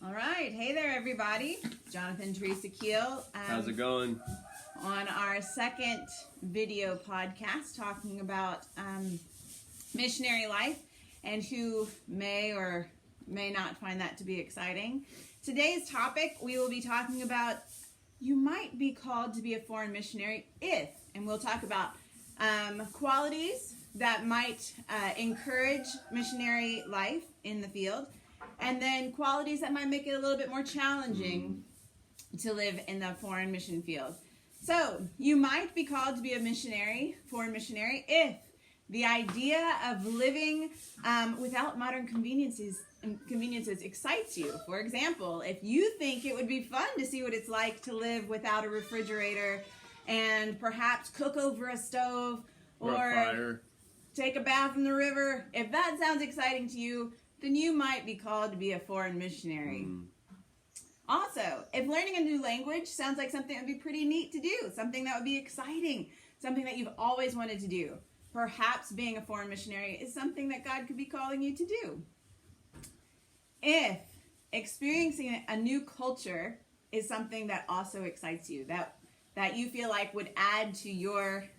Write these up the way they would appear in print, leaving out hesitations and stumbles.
All right. Hey there, everybody. Jonathan, Teresa Keel. How's it going? On our second video podcast talking about missionary life and who may or may not find that to be exciting. Today's topic, we will be talking about you might be called to be a foreign missionary if, and we'll talk about qualities that might encourage missionary life in the field, and then qualities that might make it a little bit more challenging to live in the foreign mission field. So, you might be called to be a missionary, foreign missionary, if the idea of living without modern conveniences excites you. For example, if you think it would be fun to see what it's like to live without a refrigerator and perhaps cook over a stove or a fire, take a bath in the river, if that sounds exciting to you, then you might be called to be a foreign missionary. Also, if learning a new language sounds like something that would be pretty neat to do, something that would be exciting, something that you've always wanted to do, perhaps being a foreign missionary is something that God could be calling you to do. If experiencing a new culture is something that also excites you, that you feel like would add to your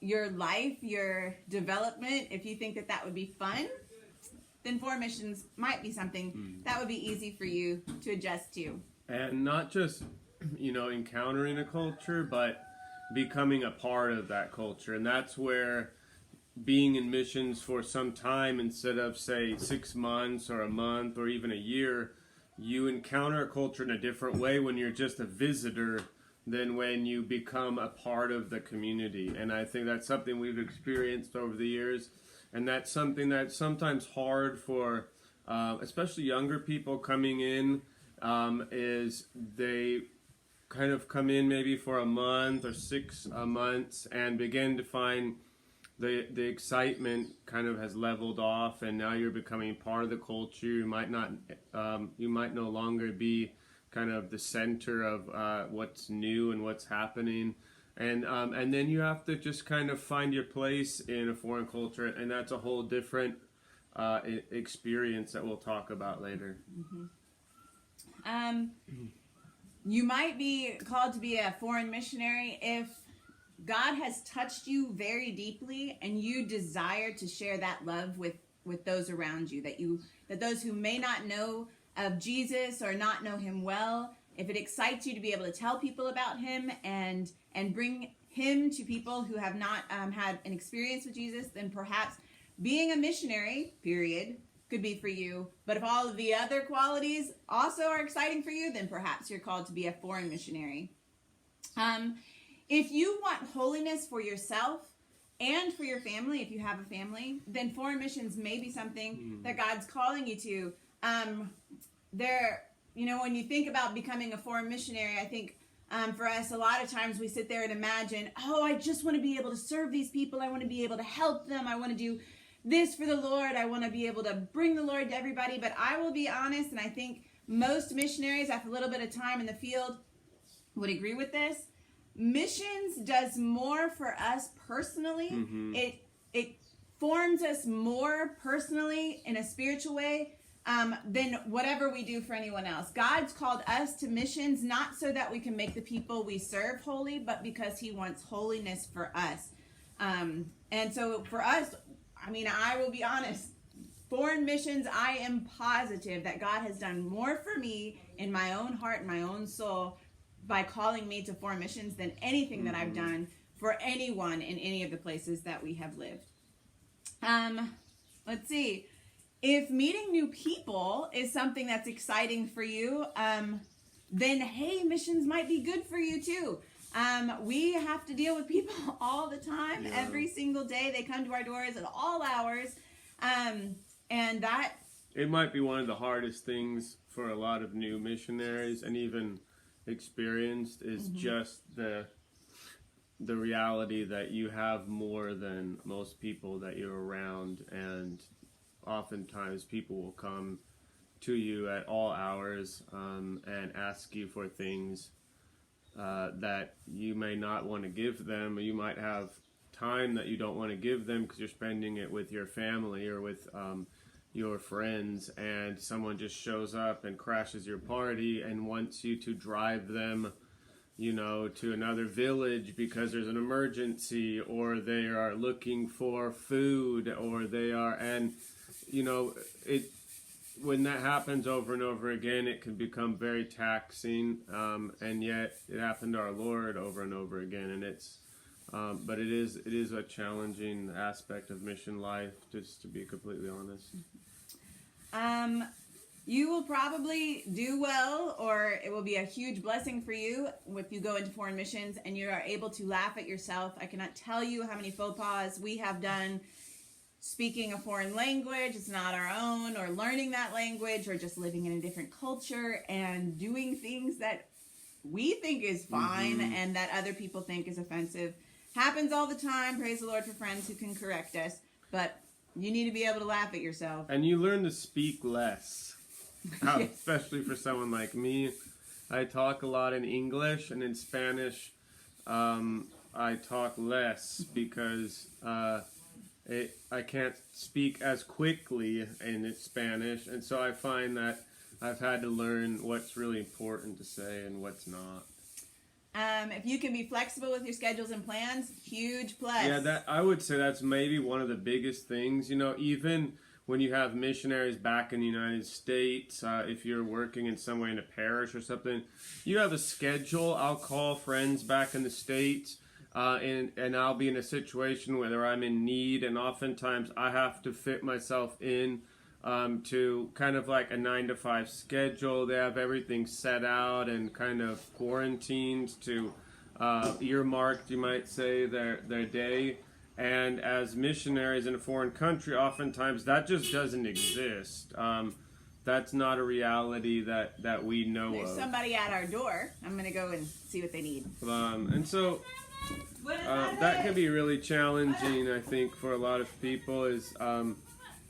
life, your development, if you think that would be fun, then foreign missions might be something that would be easy for you to adjust to. and not just encountering a culture, but becoming a part of that culture. And that's where being in missions for some time, instead of say 6 months or a month or even a year, you encounter a culture in a different way when you're just a visitor than when you become a part of the community. And I think that's something we've experienced over the years. And that's something that's sometimes hard for, especially younger people coming in, is they kind of come in maybe for a month or 6 months and begin to find the excitement kind of has leveled off, and now you're becoming part of the culture. You might no longer be kind of the center of what's new and what's happening. And then you have to just kind of find your place in a foreign culture, and that's a whole different experience that we'll talk about later. You might be called to be a foreign missionary if God has touched you very deeply and you desire to share that love with those around you, that those who may not know of Jesus or not know him well, if it excites you to be able to tell people about him and bring him to people who have not had an experience with Jesus, then perhaps being a missionary, period, could be for you. But if all of the other qualities also are exciting for you, then perhaps you're called to be a foreign missionary. If you want holiness for yourself and for your family, if you have a family, then foreign missions may be something that God's calling you to. When you think about becoming a foreign missionary, I think for us, a lot of times we sit there and imagine, I just want to be able to serve these people. I want to be able to help them. I want to do this for the Lord. I want to be able to bring the Lord to everybody. But I will be honest, and I think most missionaries, after a little bit of time in the field, would agree with this. Missions does more for us personally. It forms us more personally in a spiritual way than whatever we do for anyone else. God's called us to missions not so that we can make the people we serve holy, but because he wants holiness for us. And so for us, I will be honest, foreign missions, I am positive that God has done more for me in my own heart and my own soul by calling me to foreign missions than anything that I've done for anyone in any of the places that we have lived. Let's see. If meeting new people is something that's exciting for you, then hey, missions might be good for you too. We have to deal with people all the time, every single day. They come to our doors at all hours. And that... It might be one of the hardest things for a lot of new missionaries and even experienced is just the reality that you have more than most people that you're around, and oftentimes people will come to you at all hours and ask you for things that you may not want to give them, or you might have time that you don't want to give them because you're spending it with your family or with your friends, and someone just shows up and crashes your party and wants you to drive them, to another village because there's an emergency, or they are looking for food, or they are, and it when that happens over and over again, it can become very taxing, and yet it happened to our Lord over and over again, and but it is a challenging aspect of mission life, just to be completely honest. You will probably do well, or it will be a huge blessing for you if you go into foreign missions and you are able to laugh at yourself. I cannot tell you how many faux pas we have done speaking a foreign language. It's not our own, or learning that language, or just living in a different culture and doing things that we think is fine and that other people think is offensive. Happens all the time. Praise the Lord for friends who can correct us. But you need to be able to laugh at yourself. And you learn to speak less. Especially for someone like me. I talk a lot in English, and in Spanish I talk less because I can't speak as quickly in Spanish, and so I find that I've had to learn what's really important to say and what's not. If you can be flexible with your schedules and plans, huge plus. Yeah, I would say that's maybe one of the biggest things. Even when you have missionaries back in the United States, if you're working in some way in a parish or something, you have a schedule. I'll call friends back in the States, and I'll be in a situation where I'm in need, and oftentimes I have to fit myself in to kind of like a 9-to-5 schedule. They have everything set out and kind of quarantined to earmarked, you might say, their day. And as missionaries in a foreign country, oftentimes that just doesn't exist. That's not a reality that we know There's of. somebody at our door. I'm going to go and see what they need. And so that can be really challenging, I think, for a lot of people, is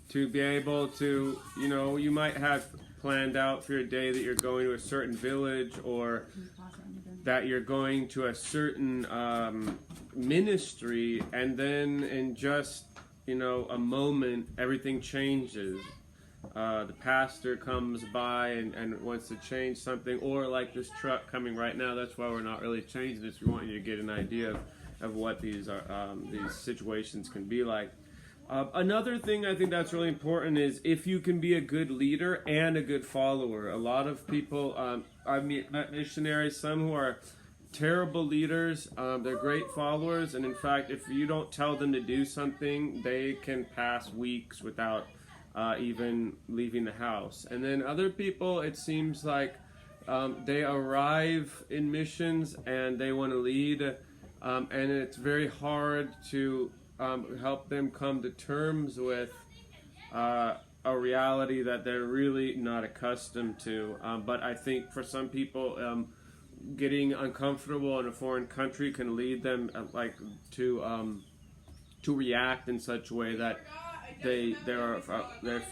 to be able to, you might have planned out for your day that you're going to a certain village, or that you're going to a certain ministry, and then in just a moment everything changes. The pastor comes by and wants to change something, or like this truck coming right now. That's why we're not really changing this. We want you to get an idea of what these situations can be like. Another thing I think that's really important is if you can be a good leader and a good follower. A lot of people, I've met missionaries, some who are terrible leaders. They're great followers, and in fact, if you don't tell them to do something, they can pass weeks without even leaving the house. And then other people, it seems like they arrive in missions and they want to lead, and it's very hard to help them come to terms with a reality that they're really not accustomed to. But I think for some people, getting uncomfortable in a foreign country can lead them to react in such a way that they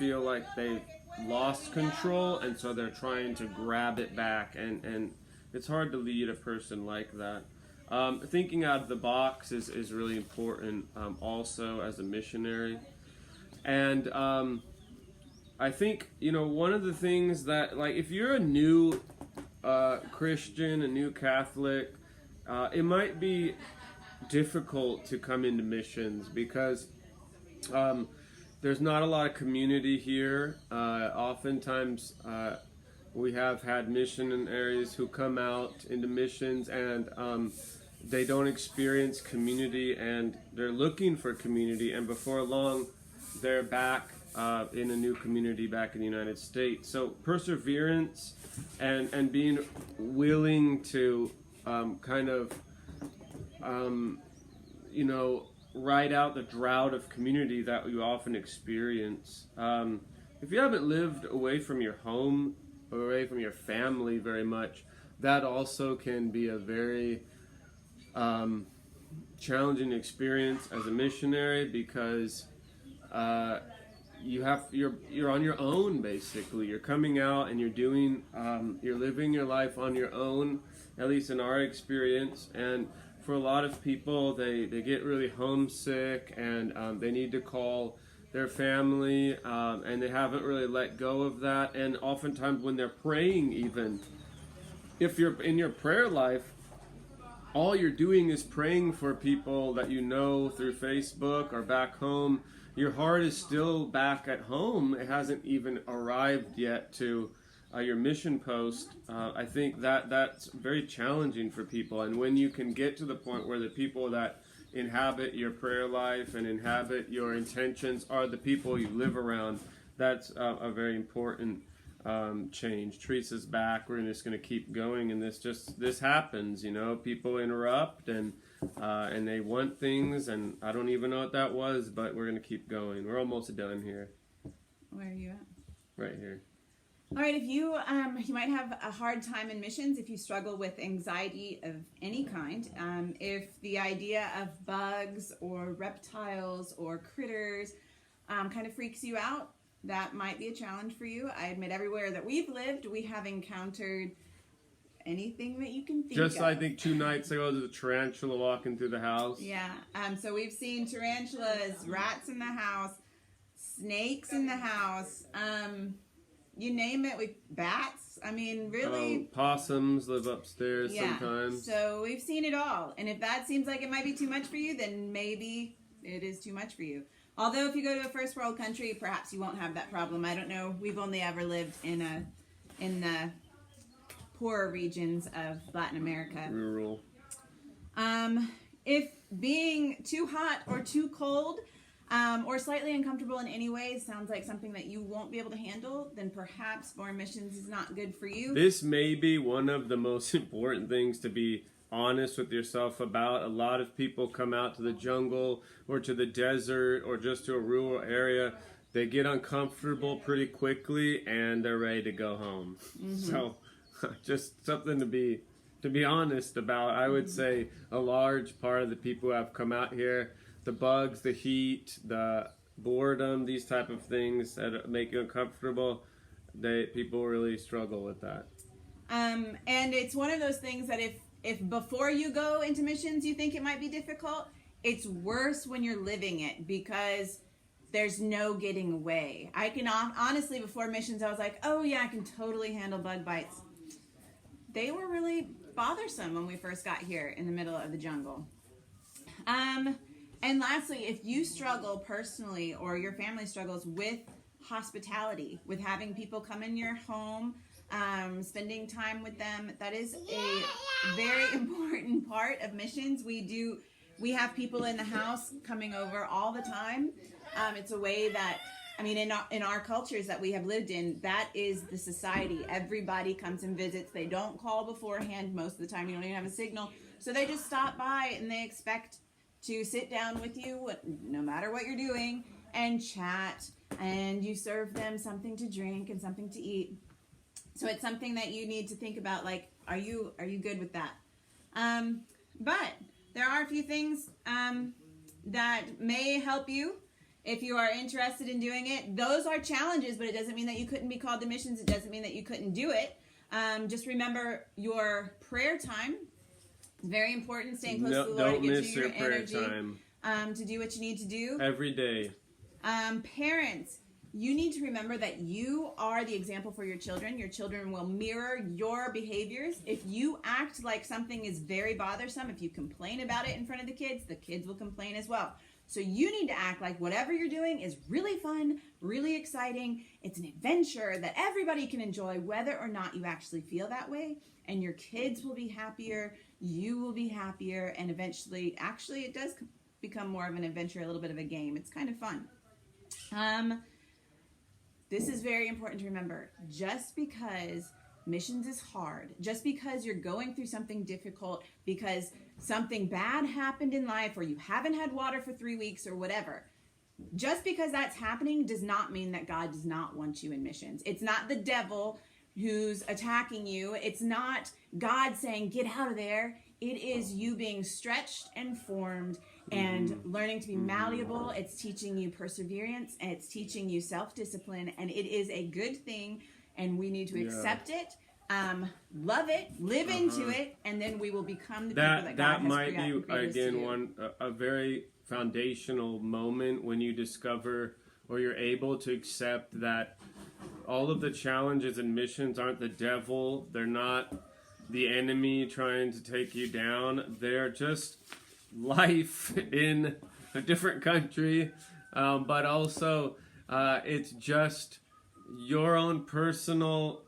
feel like they've lost control, and so they're trying to grab it back, and it's hard to lead a person like that. Thinking out of the box is really important, also as a missionary. And I think, one of the things that, like, if you're a new Christian, a new Catholic, it might be difficult to come into missions because there's not a lot of community here. Oftentimes we have had missionaries who come out into missions and they don't experience community, and they're looking for community, and before long they're back in a new community back in the United States. So perseverance and being willing to ride out the drought of community that you often experience. If you haven't lived away from your home or away from your family very much, that also can be a very challenging experience as a missionary, because you're on your own, basically. You're coming out and you're living your life on your own, at least in our experience. And for a lot of people, they get really homesick, and they need to call their family, and they haven't really let go of that. And oftentimes when they're praying, even if you're in your prayer life, all you're doing is praying for people that you know through Facebook or back home. Your heart is still back at home. It hasn't even arrived yet to your mission post. I think that's very challenging for people. And when you can get to the point where the people that inhabit your prayer life and inhabit your intentions are the people you live around, that's a very important change. Teresa's back. We're just going to keep going, and this happens. People interrupt and they want things, and I don't even know what that was, but we're going to keep going. We're almost done here. Where are you at? Right here. All right, if you might have a hard time in missions if you struggle with anxiety of any kind. If the idea of bugs or reptiles or critters kind of freaks you out, that might be a challenge for you. I admit everywhere that we've lived, we have encountered anything that you can think of. I think 2 nights ago, there's a tarantula walking through the house. Yeah, so we've seen tarantulas, rats in the house, snakes in the house, you name it, with bats. I mean, really. Possums live upstairs sometimes. So we've seen it all. And if that seems like it might be too much for you, then maybe it is too much for you. Although if you go to a first world country, perhaps you won't have that problem. I don't know. We've only ever lived in the poorer regions of Latin America. Rural. If being too hot or too cold or slightly uncomfortable in any way sounds like something that you won't be able to handle, then perhaps foreign missions is not good for you. This may be one of the most important things to be honest with yourself about. A lot of people come out to the jungle or to the desert or just to a rural area. They get uncomfortable pretty quickly and they're ready to go home. Mm-hmm. So just something to be honest about. I would say a large part of the people who have come out here, the bugs, the heat, the boredom, these type of things that make you uncomfortable, people really struggle with that. And it's one of those things that if before you go into missions you think it might be difficult, it's worse when you're living it because there's no getting away. I can honestly, before missions, I was like, oh yeah, I can totally handle bug bites. They were really bothersome when we first got here in the middle of the jungle. And lastly, if you struggle personally or your family struggles with hospitality, with having people come in your home, spending time with them, that is a very important part of missions. We have people in the house coming over all the time. It's a way that, I mean, in our cultures that we have lived in, that is the society. Everybody comes and visits. They don't call beforehand. Most of the time you don't even have a signal. So they just stop by and they expect to sit down with you, no matter what you're doing, and chat. And you serve them something to drink and something to eat. So it's something that you need to think about, like, are you good with that? But there are a few things that may help you if you are interested in doing it. Those are challenges, but it doesn't mean that you couldn't be called to missions. It doesn't mean that you couldn't do it. Just remember your prayer time. It's very important, staying close to the Lord. It gives you your energy to do what you need to do. Every day. Parents, you need to remember that you are the example for your children. Your children will mirror your behaviors. If you act like something is very bothersome, if you complain about it in front of the kids will complain as well. So you need to act like whatever you're doing is really fun, really exciting. It's an adventure that everybody can enjoy, whether or not you actually feel that way. And your kids will be happier, you will be happier, and eventually, actually, it does become more of an adventure, a little bit of a game. It's kind of fun. This is very important to remember. Just because missions is hard, just because you're going through something difficult, because something bad happened in life, or you haven't had water for 3 weeks or whatever, just because that's happening does not mean that God does not want you in missions. It's not the devil who's attacking you. It's not God saying, get out of there. It is you being stretched and formed and learning to be malleable. It's teaching you perseverance, and it's teaching you self-discipline, and it is a good thing, and we need to accept it, love it, live into it, and then we will become the people that God has created us to be. A very foundational moment when you discover or you're able to accept that all of the challenges in missions aren't the devil, they're not the enemy trying to take you down, they're just life in a different country, but also it's just your own personal